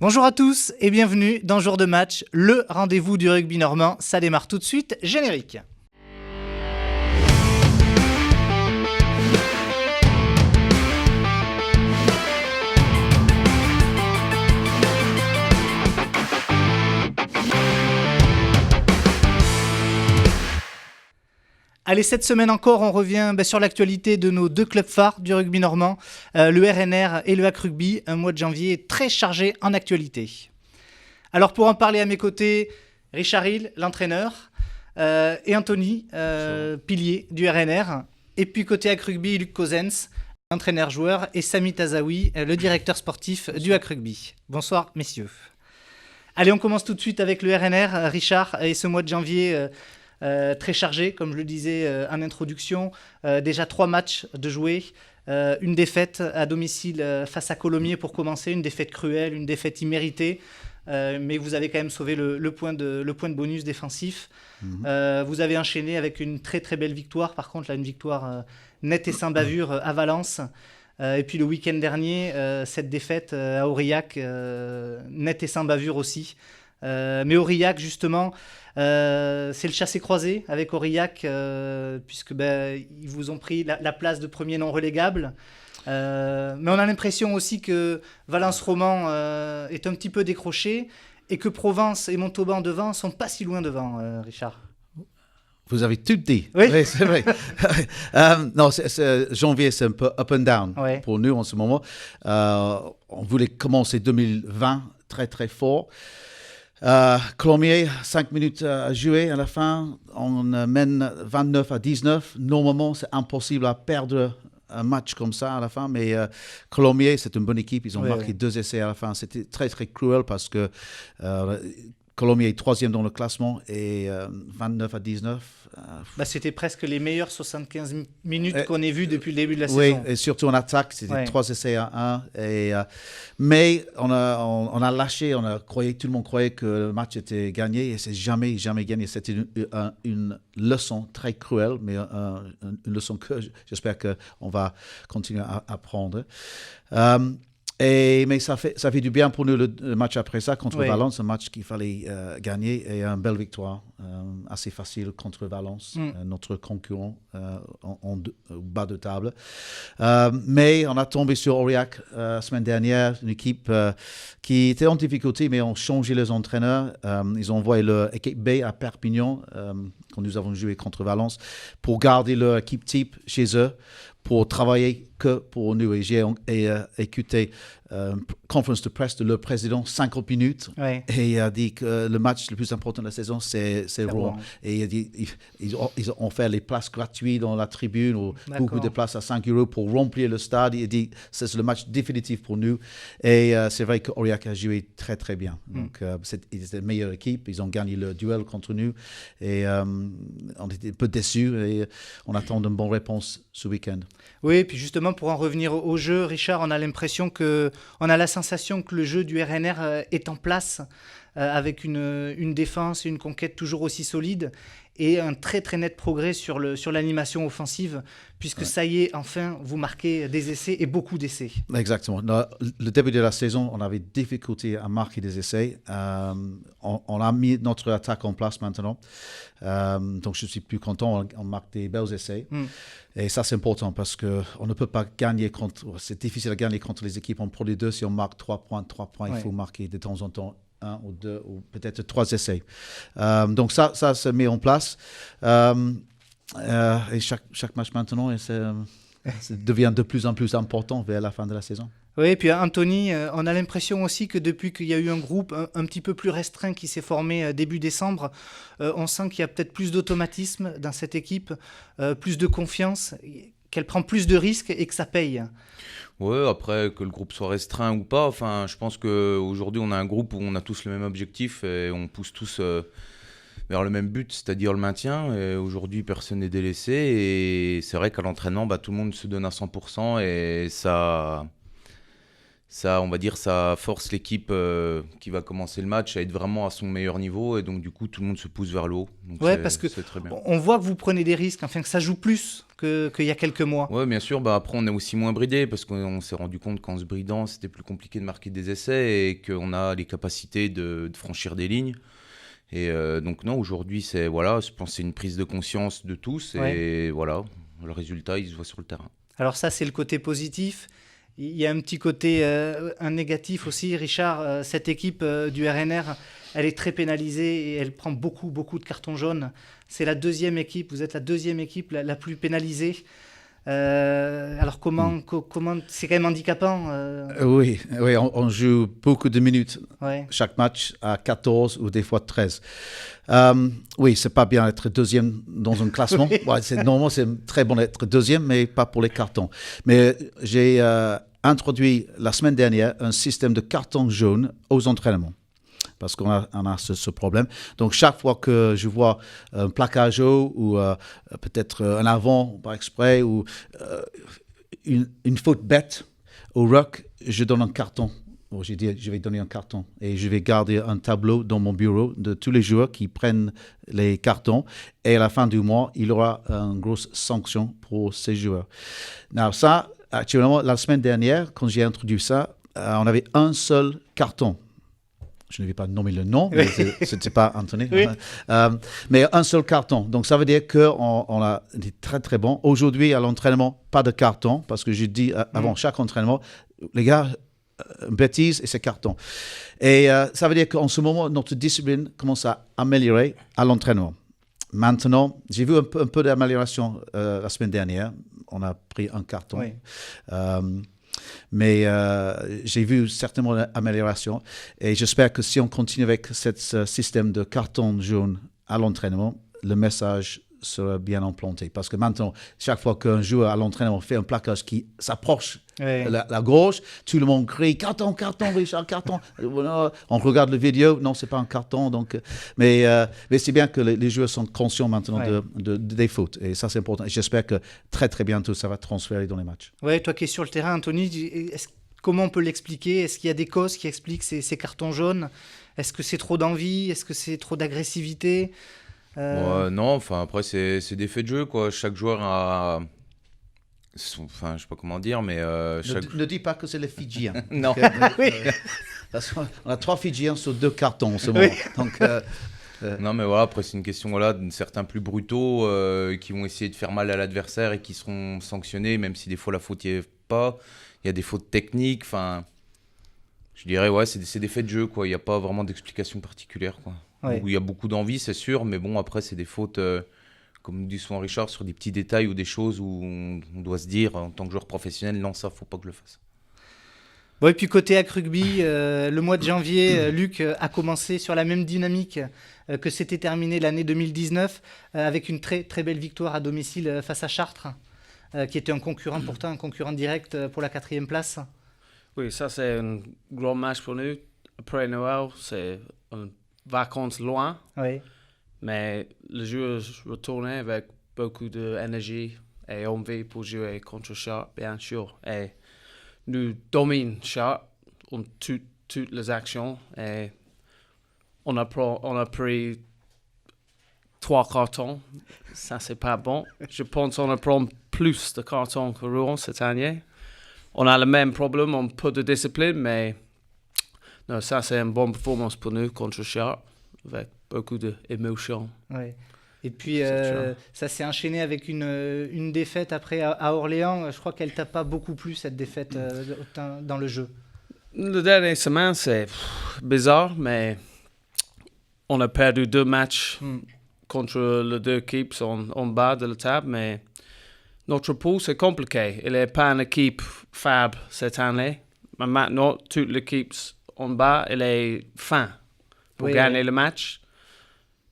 Bonjour à tous et bienvenue dans Jour de match, le rendez-vous du rugby normand. Ça démarre tout de suite, générique. Allez, cette semaine encore, on revient sur l'actualité de nos deux clubs phares du rugby normand, le RNR et le HAC Rugby. Un mois de janvier très chargé en actualité. Alors pour en parler à mes côtés, Richard Hill, l'entraîneur, et Anthony, pilier du RNR. Et puis côté HAC Rugby, Luc Cosenz, entraîneur-joueur, et Sami Tazaoui, le directeur sportif du HAC Rugby. Bonsoir messieurs. Allez, on commence tout de suite avec le RNR, Richard, et ce mois de janvier... très chargé, comme je le disais en introduction. Déjà 3 matchs de jouer, une défaite à domicile face à Colomiers pour commencer, une défaite cruelle, une défaite imméritée, mais vous avez quand même sauvé le point de bonus défensif. Vous avez enchaîné avec une très très belle victoire, par contre là une victoire nette et sans bavure à Valence. Et puis le week-end dernier, cette défaite à Aurillac, nette et sans bavure aussi. Mais Aurillac, justement, c'est le chassé-croisé avec Aurillac, puisque ils vous ont pris la place de premier non relégable. Mais on a l'impression aussi que Valence-Roman est un petit peu décroché et que Provence et Montauban devant sont pas si loin devant, Richard. Vous avez tout dit. Oui, oui c'est vrai. Non, janvier, c'est un peu up and down pour nous en ce moment. On voulait commencer 2020 très très fort. Colomiers, 5 minutes à jouer à la fin. On mène 29-19. Normalement, c'est impossible à perdre un match comme ça à la fin. Mais Colomiers, c'est une bonne équipe. Ils ont marqué 2 essais à la fin. C'était très, très cruel parce que Colomiers est 3e dans le classement et 29-19. C'était presque les meilleures 75 minutes qu'on ait vues depuis le début de la saison. Oui, et surtout en attaque, c'était 3 essais à 1. Mais on a lâché, tout le monde croyait que le match était gagné et c'est jamais gagné. C'était une leçon très cruelle, mais une leçon que j'espère qu'on va continuer à apprendre. Mais ça fait du bien pour nous le match après ça contre Valence, un match qu'il fallait gagner et une belle victoire assez facile contre Valence, notre concurrent en bas de table. Mais on a tombé sur Aurillac la semaine dernière, une équipe qui était en difficulté, mais ont changé les entraîneurs. Ils ont envoyé l'équipe B à Perpignan quand nous avons joué contre Valence pour garder leur équipe type chez eux, pour travailler que pour nous. Et j'ai écouté conférence de presse de leur président 50 minutes et il a dit que le match le plus important de la saison, c'est Rouen. Et il a dit ils ont fait les places gratuites dans la tribune ou beaucoup de places à 5 € pour remplir le stade. Il a dit c'est le match définitif pour nous. Et c'est vrai qu'Aurillac a joué très très bien. Donc ils étaient la meilleure équipe. Ils ont gagné le duel contre nous. Et on était un peu déçus et on attend une bonne réponse ce week-end. Oui, et puis justement pour en revenir au jeu, Richard, on a la sensation que le jeu du RNR est en place avec une défense et une conquête toujours aussi solide et un très très net progrès sur l'animation offensive puisque ça y est, enfin, vous marquez des essais et beaucoup d'essais. Exactement. Le début de la saison, on avait difficulté à marquer des essais. On a mis notre attaque en place maintenant. Donc, je suis plus content. On marque des belles essais. Et ça, c'est important parce qu'on ne peut pas gagner c'est difficile à gagner contre les équipes en Pro D2. Si on marque 3 points, il faut marquer de temps en temps 1 ou 2 ou peut-être 3 essais. Donc, ça se met en place. Et chaque match maintenant, ça devient de plus en plus important vers la fin de la saison. Oui, et puis Anthony, on a l'impression aussi que depuis qu'il y a eu un groupe un petit peu plus restreint qui s'est formé début décembre, on sent qu'il y a peut-être plus d'automatisme dans cette équipe, plus de confiance, qu'elle prend plus de risques et que ça paye. Ouais, après, que le groupe soit restreint ou pas, enfin, je pense qu'aujourd'hui, on a un groupe où on a tous le même objectif et on pousse tous vers le même but, c'est-à-dire le maintien. Et aujourd'hui, personne n'est délaissé. Et c'est vrai qu'à l'entraînement, tout le monde se donne à 100% et ça ça, on va dire, ça force l'équipe qui va commencer le match à être vraiment à son meilleur niveau. Et donc, du coup, tout le monde se pousse vers le haut. Donc parce que c'est très bien. on voit que vous prenez des risques, enfin que ça joue plus qu'il y a quelques mois. Oui, bien sûr. Après, on est aussi moins bridé parce qu'on s'est rendu compte qu'en se bridant, c'était plus compliqué de marquer des essais et qu'on a les capacités de franchir des lignes. Et donc, non, aujourd'hui, je pense que c'est une prise de conscience de tous. Et voilà, le résultat, il se voit sur le terrain. Alors ça, c'est le côté positif. Il y a un petit côté un négatif aussi, Richard. Cette équipe du RNR, elle est très pénalisée et elle prend beaucoup de cartons jaunes. C'est la deuxième équipe, vous êtes la deuxième équipe la plus pénalisée. Alors comment c'est quand même handicapant. Oui, on joue beaucoup de minutes. Ouais. Chaque match à 14 ou des fois 13. Oui, c'est pas bien d'être deuxième dans un classement. Normalement, c'est très bon d'être deuxième, mais pas pour les cartons. Mais j'ai introduit la semaine dernière un système de cartons jaunes aux entraînements. Parce qu'on a ce problème. Donc, chaque fois que je vois un plaquage haut ou peut-être un avant par exprès ou une faute bête au ruck, je donne un carton. J'ai dit, je vais donner un carton et je vais garder un tableau dans mon bureau de tous les joueurs qui prennent les cartons. Et à la fin du mois, il y aura une grosse sanction pour ces joueurs. Alors ça, actuellement, la semaine dernière, quand j'ai introduit ça, on avait un seul carton. Je ne vais pas nommer le nom, mais ce n'était pas Anthony. Oui. Mais un seul carton. Donc, ça veut dire qu'on a été très, très bon. Aujourd'hui, à l'entraînement, pas de carton, parce que j'ai dit avant chaque entraînement, les gars, bêtise et c'est carton. Et ça veut dire qu'en ce moment, notre discipline commence à améliorer à l'entraînement. Maintenant, j'ai vu un peu d'amélioration la semaine dernière. On a pris un carton. Oui. Mais j'ai vu certainement une amélioration et j'espère que si on continue avec ce système de carton jaune à l'entraînement, le message sera bien implanté. Parce que maintenant, chaque fois qu'un joueur à l'entraînement fait un plaquage qui s'approche la gauche, tout le monde crie « Carton, Richard, carton !» On regarde la vidéo, non, c'est pas un carton. Donc, mais c'est bien que les joueurs sont conscients maintenant des fautes. Et ça, c'est important. Et j'espère que très, très bientôt, ça va transférer dans les matchs. Oui, toi qui es sur le terrain, Anthony, comment on peut l'expliquer ? Est-ce qu'il y a des causes qui expliquent ces cartons jaunes ? Est-ce que c'est trop d'envie ? Est-ce que c'est trop d'agressivité ? Non, après, c'est des faits de jeu, quoi. Chaque joueur a... Enfin, je sais pas comment dire, mais... Ne dis pas que c'est les Fidjiens. Non. Parce qu'on a 3 Fidjiens sur 2 cartons en ce moment. Donc, non, mais voilà, après, c'est une question de certains plus brutaux qui vont essayer de faire mal à l'adversaire et qui seront sanctionnés, même si des fois la faute n'y est pas. Il y a des fautes techniques, enfin... Je dirais, c'est des faits de jeu, quoi. Il n'y a pas vraiment d'explication particulière, quoi. Où il y a beaucoup d'envie, c'est sûr, mais bon, après, c'est des fautes, comme dit souvent Richard, sur des petits détails ou des choses où on doit se dire, en tant que joueur professionnel, non, ça, faut pas que je le fasse. Bon, et puis côté AC Rugby, le mois de janvier, Luc a commencé sur la même dynamique que s'était terminé l'année 2019, avec une très, très belle victoire à domicile face à Chartres, qui était pourtant un concurrent direct pour la 4e place. Oui, ça c'est un grand match pour nous. Après Noël, c'est une vacances loin. Oui. Mais le joueur retournait avec beaucoup d'énergie et envie pour jouer contre Chartres, bien sûr. Et nous dominons Chartres en toutes les actions. Et on a pris 3 cartons. Ça, c'est pas bon. Je pense qu'on prend plus de cartons que Rouen cette année. On a le même problème, un peu de discipline, mais non, ça, c'est une bonne performance pour nous contre Chartres, avec beaucoup d'émotions. Oui. Et puis, ça s'est enchaîné avec une défaite après à Orléans. Je crois qu'elle t'a pas beaucoup plu, cette défaite dans le jeu. La dernière semaine, c'est bizarre, mais on a perdu 2 matchs contre les 2 équipes en bas de la table, mais notre poule, c'est compliqué. Il n'est pas une équipe faible cette année. Mais maintenant, toute l'équipe en bas, elle est fin pour gagner le match.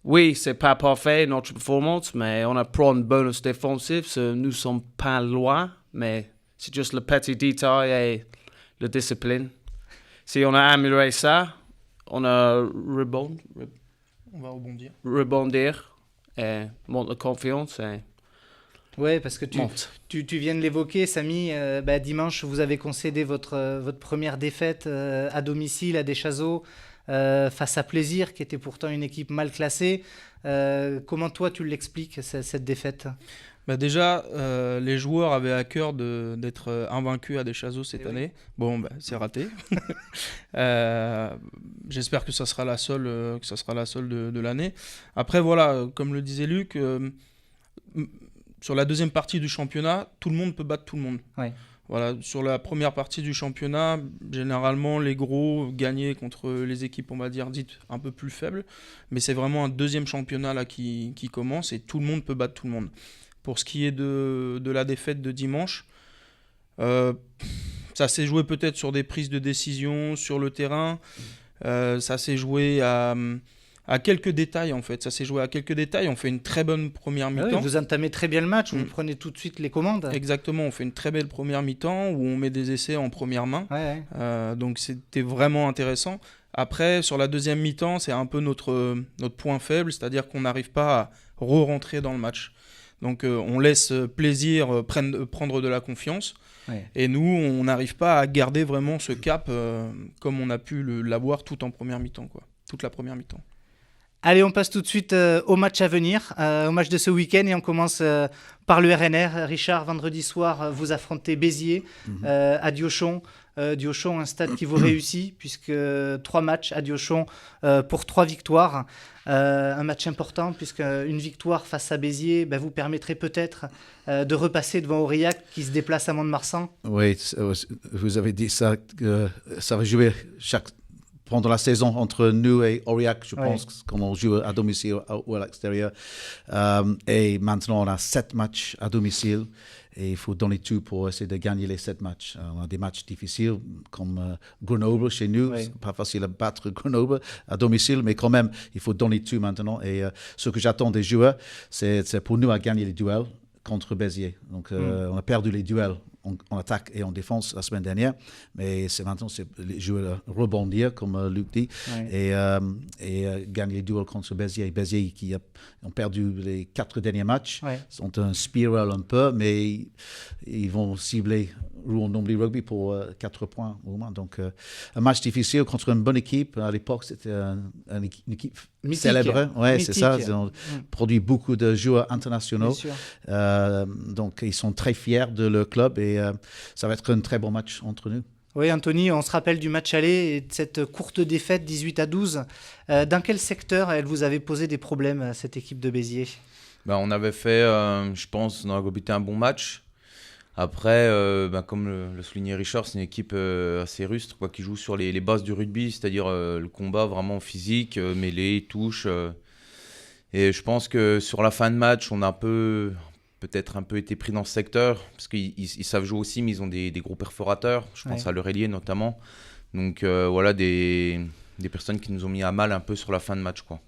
Oui, c'est pas parfait, notre performance, mais on a pris un bonus défensif. Nous ne sommes pas loin, mais c'est juste le petit détail et la discipline. Si on a amélioré ça, on a On va rebondir. rebondir et monter la confiance. Et Oui, parce que tu viens de l'évoquer, Samy. Dimanche, vous avez concédé votre première défaite à domicile à Deschazos face à Plaisir, qui était pourtant une équipe mal classée. Comment toi, tu l'expliques, cette défaite ? Déjà, les joueurs avaient à cœur d'être invaincus à Deschazos cette année. Bon, c'est raté. J'espère que ça sera la seule, de l'année. Après, voilà, comme le disait Luc, sur la deuxième partie du championnat, tout le monde peut battre tout le monde. Ouais. Voilà, sur la première partie du championnat, généralement, les gros gagnaient contre les équipes, on va dire, dites un peu plus faibles. Mais c'est vraiment un deuxième championnat là, qui commence et tout le monde peut battre tout le monde. Pour ce qui est de la défaite de dimanche, ça s'est joué peut-être sur des prises de décision sur le terrain. Ça s'est joué à quelques détails, en fait. Ça s'est joué à quelques détails. On fait une très bonne première mi-temps. Vous entamez très bien le match. Vous prenez tout de suite les commandes. Exactement. On fait une très belle première mi-temps où on met des essais en première main. Ouais. Donc, c'était vraiment intéressant. Après, sur la deuxième mi-temps, c'est un peu notre point faible, c'est-à-dire qu'on n'arrive pas à re-rentrer dans le match. Donc on laisse Plaisir prendre de la confiance. Ouais. Et nous, on n'arrive pas à garder vraiment ce cap comme on a pu l'avoir toute la première mi-temps. Allez, on passe tout de suite au match à venir, au match de ce week-end. Et on commence par le RNR. Richard, vendredi soir, vous affrontez Béziers à Diochon. Diochon, un stade qui vous réussit, puisque 3 matchs à Diochon pour 3 victoires. Un match important, puisque une victoire face à Béziers vous permettrait peut-être de repasser devant Aurillac, qui se déplace à Mont-de-Marsan. Oui, vous avez dit ça, que ça va jouer pendant la saison entre nous et Aurillac, je pense, quand on joue à domicile ou à l'extérieur. Et maintenant, on a 7 matchs à domicile. Et il faut donner tout pour essayer de gagner les 7 matchs. On a des matchs difficiles comme Grenoble chez nous. C'est pas facile à battre Grenoble à domicile, mais quand même, il faut donner tout maintenant. Et ce que j'attends des joueurs, c'est pour nous à gagner les duels contre Béziers. Donc, on a perdu les duels en attaque et en défense la semaine dernière, mais maintenant c'est les joueurs rebondir, comme Luc dit, et gagner les duels contre Béziers. Béziers qui ont perdu les 4 derniers matchs, sont un spiral un peu, mais ils vont cibler Rouen-Normandie Rugby pour 4 points au moins. Donc un match difficile contre une bonne équipe. À l'époque, c'était une équipe mythique, célèbre. Ouais, mythique. C'est ça. Ils ont produit beaucoup de joueurs internationaux. Donc ils sont très fiers de leur club et ça va être un très bon match entre nous. Oui, Anthony, on se rappelle du match aller et de cette courte défaite 18-12. Dans quel secteur elle vous avait posé des problèmes, à cette équipe de Béziers ? On avait fait, je pense, dans la globalité, un bon match. Après, comme le soulignait Richard, c'est une équipe assez rustre, qui joue sur les bases du rugby, c'est-à-dire le combat vraiment physique, mêlée, touche. Et je pense que sur la fin de match, on a peut-être un peu été pris dans ce secteur, parce qu'ils savent jouer aussi, mais ils ont des gros perforateurs. Je pense à l'Aurélien notamment. Donc voilà, des personnes qui nous ont mis à mal un peu sur la fin de match, quoi.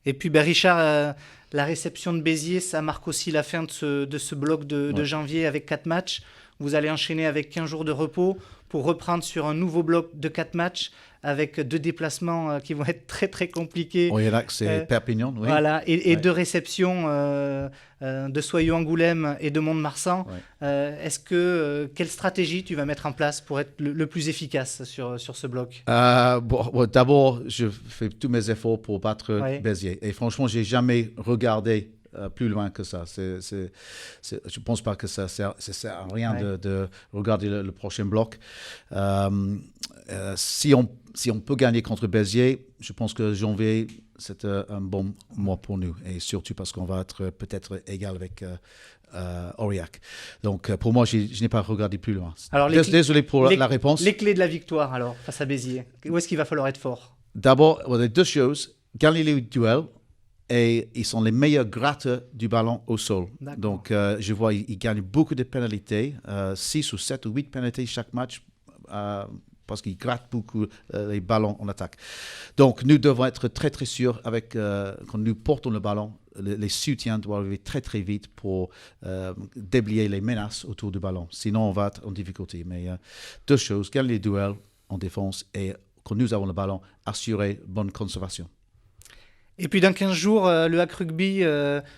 Et puis Richard, la réception de Béziers, ça marque aussi la fin de ce bloc de janvier avec 4 matchs. Vous allez enchaîner avec 15 jours de repos pour reprendre sur un nouveau bloc de 4 matchs avec 2 déplacements qui vont être très très compliqués. Aurillac, c'est Perpignan, oui. Voilà, et 2 réceptions de Soyeux-Angoulême et de Mont-de-Marsan. Quelle stratégie tu vas mettre en place pour être le plus efficace sur ce bloc ? D'abord, je fais tous mes efforts pour battre Béziers. Et franchement, je n'ai jamais regardé plus loin que ça. Je ne pense pas que ça sert à rien de regarder le prochain bloc. Si on peut gagner contre Béziers, je pense que janvier, c'est un bon mois pour nous. Et surtout parce qu'on va être peut-être égal avec Aurillac. Donc pour moi, je n'ai pas regardé plus loin. Alors, désolé pour la réponse. Les clés de la victoire alors, face à Béziers. Où est-ce qu'il va falloir être fort ? D'abord, il y a 2 choses. Gagner les duels. Et ils sont les meilleurs gratteurs du ballon au sol. D'accord. Donc, je vois ils gagnent beaucoup de pénalités, 6 ou 7 ou 8 pénalités chaque match, parce qu'ils grattent beaucoup les ballons en attaque. Donc, nous devons être très, très sûrs quand nous portons le ballon. Les soutiens doivent arriver très, très vite pour déblayer les menaces autour du ballon. Sinon, on va être en difficulté. Mais 2 choses, gagner les duels en défense et quand nous avons le ballon, assurer bonne conservation. Et puis dans 15 jours, le Hack Rugby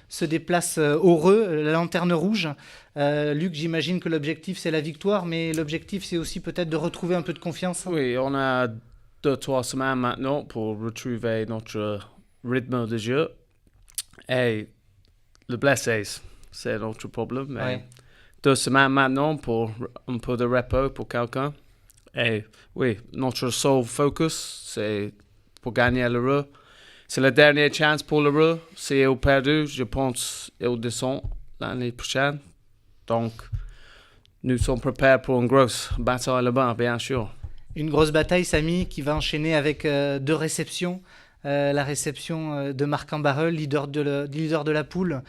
se déplace au Reux, la lanterne rouge. Luc, j'imagine que l'objectif c'est la victoire, mais l'objectif c'est aussi peut-être de retrouver un peu de confiance. Oui, on a 2-3 semaines maintenant pour retrouver notre rythme de jeu. Et le blessé, c'est notre problème. Mais Ouais. 2 semaines maintenant pour un peu de repos pour quelqu'un. Et oui, notre seul focus, c'est pour gagner l'Euro. C'est la dernière chance pour l'Euro. Si ils ont perdu, je pense qu'ils descendent l'année prochaine. Donc, nous sommes prêts pour une grosse bataille là-bas, bien sûr. Une grosse bataille, Samy, qui va enchaîner avec 2 réceptions. La réception de Marc Ambarel, leader de la poule,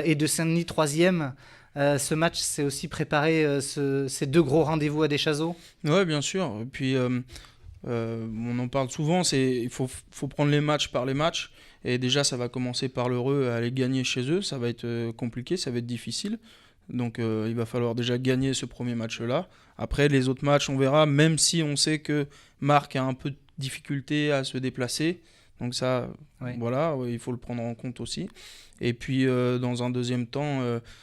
et de Saint-Denis, 3e. Ce match, c'est aussi préparer ces 2 gros rendez-vous à Deschazos. Ouais, bien sûr. Et puis, on en parle souvent, il faut prendre les matchs par les matchs. Et déjà, ça va commencer par l'Heureux à aller gagner chez eux. Ça va être compliqué, ça va être difficile. Donc, il va falloir déjà gagner ce premier match-là. Après, les autres matchs, on verra, même si on sait que Marc a un peu de difficulté à se déplacer. Donc ça, voilà, il faut le prendre en compte aussi. Et puis, dans un deuxième temps,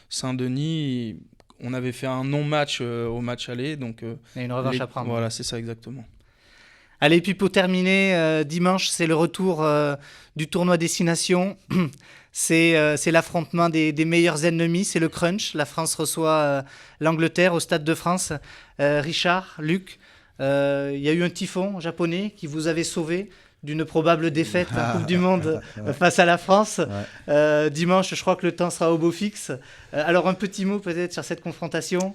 Saint-Denis, on avait fait un non-match au match aller. Donc, Il y a une revanche à prendre. Voilà, c'est ça exactement. Allez, puis pour terminer, dimanche, c'est le retour du tournoi Destination. C'est l'affrontement des meilleurs ennemis, c'est le crunch. La France reçoit l'Angleterre au Stade de France. Richard, Luc, il y a eu un typhon japonais qui vous avait sauvé d'une probable défaite en Coupe du Monde face à la France. Ouais. Dimanche, je crois que le temps sera au beau fixe. Alors, un petit mot peut-être sur cette confrontation.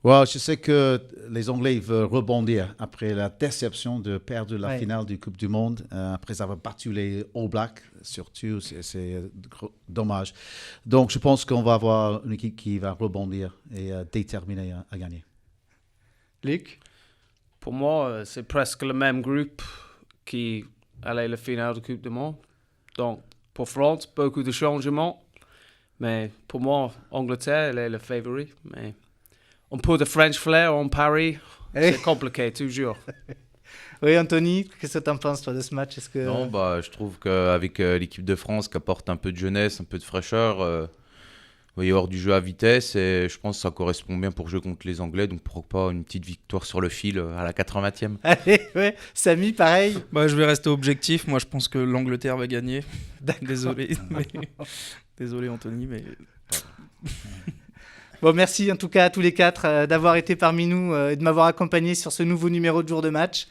Well, je sais que les Anglais veulent rebondir après la déception de perdre la finale du Coupe du Monde, après avoir battu les All Blacks, surtout, c'est dommage. Donc, je pense qu'on va avoir une équipe qui va rebondir et déterminée à gagner. Luc? Pour moi, c'est presque le même groupe qui allait à la finale du Coupe du Monde. Donc, pour France, beaucoup de changements. Mais pour moi, Angleterre, elle est le favori. Mais un peu de French flair en Paris, c'est compliqué, toujours. Oui, Anthony, qu'est-ce que tu en penses, toi, de ce match? Non, je trouve qu'avec l'équipe de France qui apporte un peu de jeunesse, un peu de fraîcheur, il va y avoir du jeu à vitesse et je pense que ça correspond bien pour jouer contre les Anglais. Donc pourquoi pas une petite victoire sur le fil à la 80e. Allez, ouais. Samy, pareil. Je vais rester objectif. Moi, je pense que l'Angleterre va gagner. Désolé. Désolé, Anthony, mais... Bon, merci en tout cas à tous les 4 d'avoir été parmi nous et de m'avoir accompagné sur ce nouveau numéro de Jour de Match.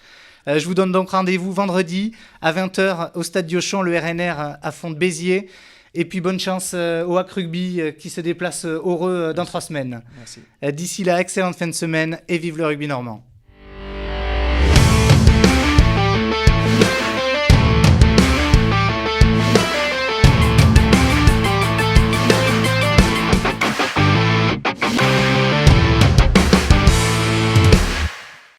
Je vous donne donc rendez-vous vendredi à 20h au Stade Diochon, le RNR à Font-de-Béziers. Et puis bonne chance au Hack Rugby qui se déplace au Reux dans 3 semaines. Merci. D'ici là, excellente fin de semaine et vive le rugby normand.